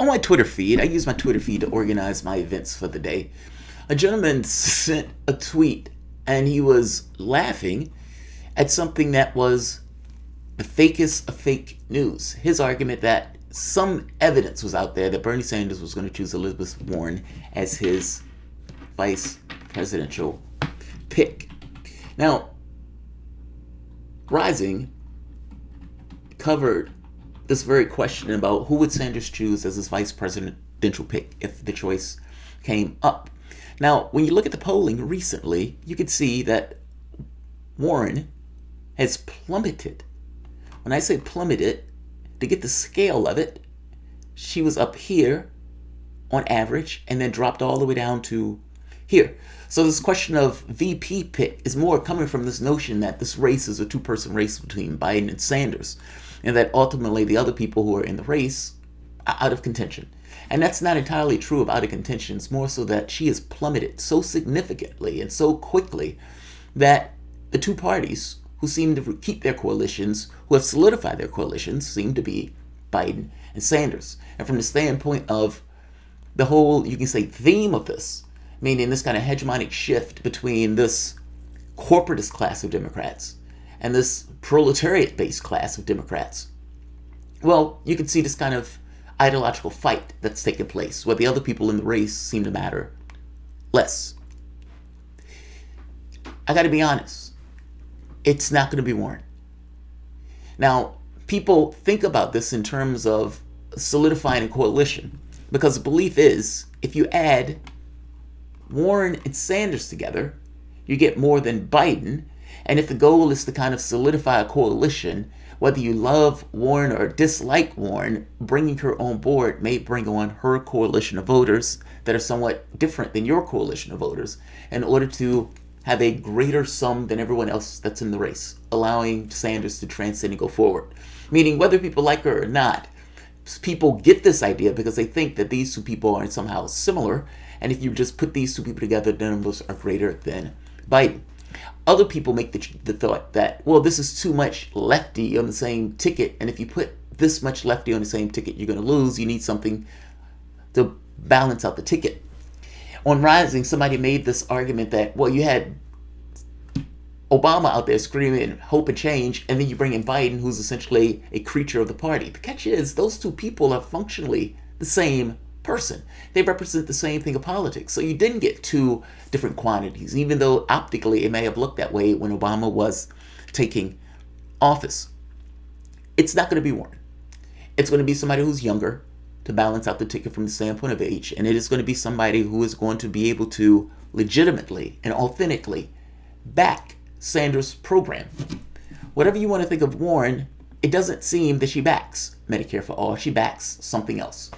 On my Twitter feed, I use my Twitter feed to organize my events for the day. A gentleman sent a tweet and he was laughing at something that was the fakest of fake news. His argument that some evidence was out there that Bernie Sanders was going to choose Elizabeth Warren as his vice presidential pick. Now, Rising covered this very question about who would Sanders choose as his vice presidential pick if the choice came up. Now, when you look at the polling recently, you can see that Warren has plummeted. When I say plummeted, to get the scale of it, she was up here on average and then dropped all the way down to here. So this question of VP pick is more coming from this notion that this race is a two-person race between Biden and Sanders, and that ultimately the other people who are in the race are out of contention. And that's not entirely true of out of contention. It's more so that she has plummeted so significantly and so quickly that the two parties who seem to keep their coalitions, who have solidified their coalitions, seem to be Biden and Sanders. And from the standpoint of the whole, you can say, theme of this, meaning this kind of hegemonic shift between this corporatist class of Democrats and this proletariat-based class of Democrats, well, you can see this kind of ideological fight that's taken place, where the other people in the race seem to matter less. I got to be honest, it's not going to be Warren. Now, people think about this in terms of solidifying a coalition, because the belief is if you add Warren and Sanders together, you get more than Biden. And if the goal is to kind of solidify a coalition, whether you love Warren or dislike Warren, bringing her on board may bring on her coalition of voters that are somewhat different than your coalition of voters in order to have a greater sum than everyone else that's in the race, allowing Sanders to transcend and go forward. Meaning whether people like her or not, people get this idea because they think that these two people are somehow similar, and if you just put these two people together, the numbers are greater than Biden. Other people make the thought that, well, this is too much lefty on the same ticket, and if you put this much lefty on the same ticket, you're going to lose. You need something to balance out the ticket. On Rising, somebody made this argument that, well, you had Obama out there screaming hope and change, and then you bring in Biden, who's essentially a creature of the party. The catch is, those two people are functionally the same person. They represent the same thing of politics. So you didn't get two different quantities, even though optically it may have looked that way when Obama was taking office. It's not going to be Warren. It's going to be somebody who's younger to balance out the ticket from the standpoint of age, and it is going to be somebody who is going to be able to legitimately and authentically back Sanders' program. Whatever you want to think of Warren, it doesn't seem that she backs Medicare for all. She backs something else.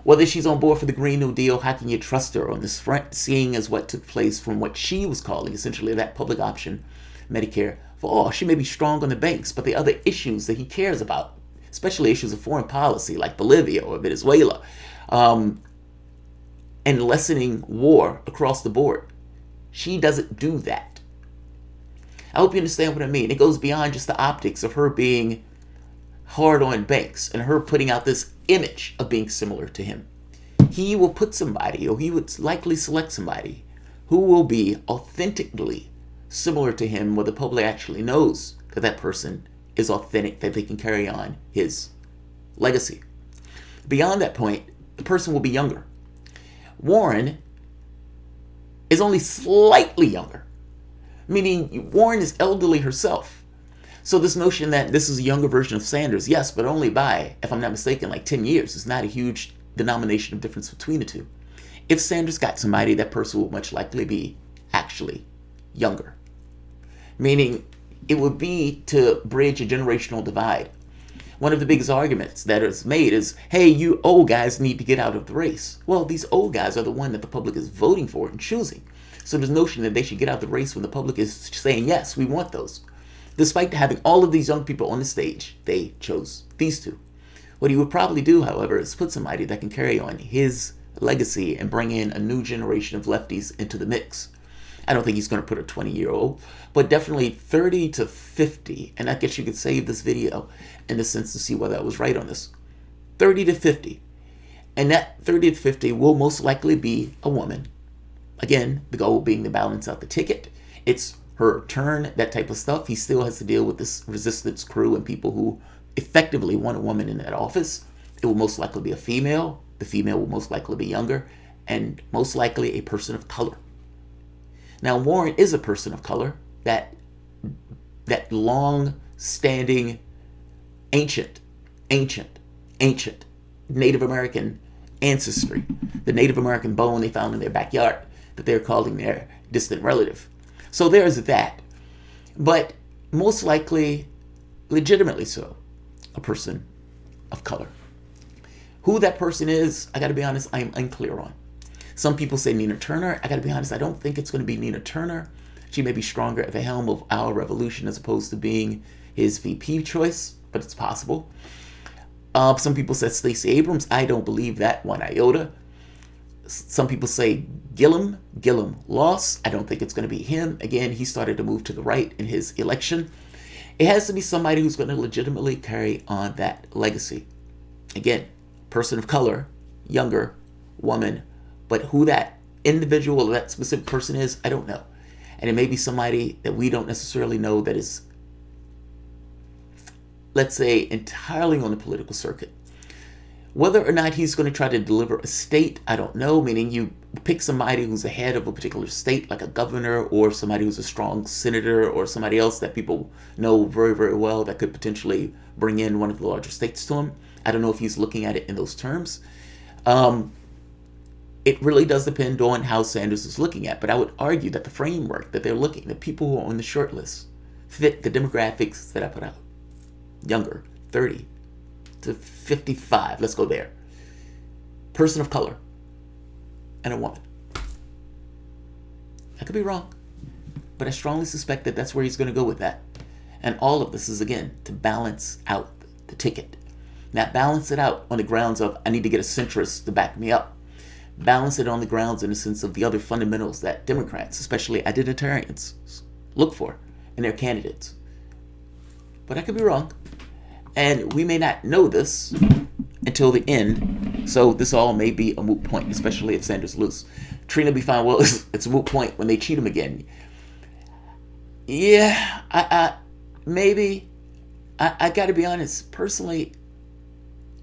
Whether she's on board for the Green New Deal, how can you trust her on this front, seeing as what took place from what she was calling essentially that public option, Medicare for all. She may be strong on the banks, but the other issues that he cares about, especially issues of foreign policy like Bolivia or Venezuela, and lessening war across the board, she doesn't do that. I hope you understand what I mean. It goes beyond just the optics of her being hard on banks and her putting out this image of being similar to him. He will put somebody, or he would likely select somebody, who will be authentically similar to him, where the public actually knows that that person is authentic, that they can carry on his legacy. Beyond that point, the person will be younger. Warren is only slightly younger, meaning Warren is elderly herself. So this notion that this is a younger version of Sanders, yes, but only by, if I'm not mistaken, like 10 years. It's not a huge denomination of difference between the two. If Sanders got somebody, that person would much likely be actually younger. Meaning it would be to bridge a generational divide. One of the biggest arguments that is made is, hey, you old guys need to get out of the race. Well, these old guys are the one that the public is voting for and choosing. So this notion that they should get out of the race when the public is saying, yes, we want those. Despite having all of these young people on the stage, they chose these two. What he would probably do, however, is put somebody that can carry on his legacy and bring in a new generation of lefties into the mix. I don't think he's going to put a 20-year-old, but definitely 30 to 50. And I guess you could save this video in the sense to see whether I was right on this. 30 to 50. And that 30 to 50 will most likely be a woman. Again, the goal being to balance out the ticket. It's her turn, that type of stuff. He still has to deal with this resistance crew and people who effectively want a woman in that office. It will most likely be a female. The female will most likely be younger, and most likely a person of color. Now, Warren is a person of color, that long-standing, ancient Native American ancestry, the Native American bone they found in their backyard that they're calling their distant relative. So there's that. But most likely, legitimately so, a person of color. Who that person is, I gotta be honest, I'm unclear on. Some people say Nina Turner. I gotta be honest, I don't think it's gonna be Nina Turner. She may be stronger at the helm of our revolution as opposed to being his VP choice, but it's possible. Some people said Stacey Abrams. I don't believe that one iota. Some people say Gillum lost. I don't think it's going to be him. Again, he started to move to the right in his election. It has to be somebody who's going to legitimately carry on that legacy. Again, person of color, younger, woman, but who that individual or that specific person is, I don't know. And it may be somebody that we don't necessarily know that is, let's say, entirely on the political circuit. Whether or not he's going to try to deliver a state, I don't know. Meaning you pick somebody who's the head of a particular state, like a governor, or somebody who's a strong senator, or somebody else that people know very, very well that could potentially bring in one of the larger states to him. I don't know if he's looking at it in those terms. It really does depend on how Sanders is looking at. But I would argue that the framework that they're looking, the people who are on the short list, fit the demographics that I put out. Younger, 30 to 55, let's go there. Person of color, and a woman. I could be wrong, but I strongly suspect that that's where he's going to go with that. And all of this is, again, to balance out the ticket. Now, balance it out on the grounds of, I need to get a centrist to back me up. Balance it on the grounds in the sense of the other fundamentals that Democrats, especially identitarians, look for in their candidates. But I could be wrong. And we may not know this until the end. So this all may be a moot point, especially if Sanders loses. Trina be fine. Well, it's a moot point when they cheat him again. Yeah, maybe. I got to be honest. Personally,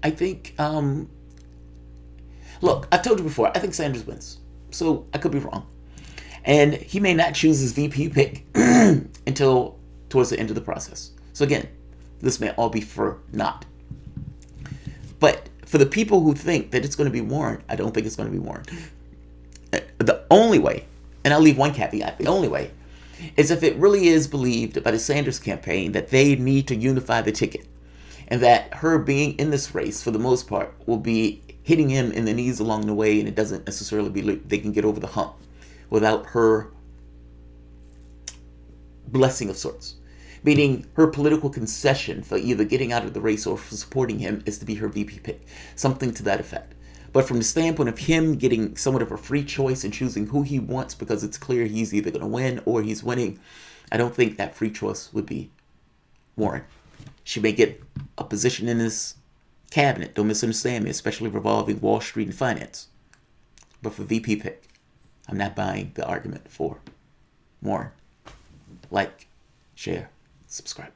I think, look, I've told you before, I think Sanders wins. So I could be wrong. And he may not choose his VP pick until towards the end of the process. So again, this may all be for naught. But for the people who think that it's going to be Warren, I don't think it's going to be Warren. The only way, and I'll leave one caveat, the only way is if it really is believed by the Sanders campaign that they need to unify the ticket, and that her being in this race, for the most part, will be hitting him in the knees along the way, and it doesn't necessarily be they can get over the hump without her blessing of sorts. Meaning her political concession for either getting out of the race or for supporting him is to be her VP pick. Something to that effect. But from the standpoint of him getting somewhat of a free choice and choosing who he wants because it's clear he's either going to win or he's winning, I don't think that free choice would be Warren. She may get a position in this cabinet, don't misunderstand me, especially revolving Wall Street and finance. But for VP pick, I'm not buying the argument for Warren. Like, share, subscribe.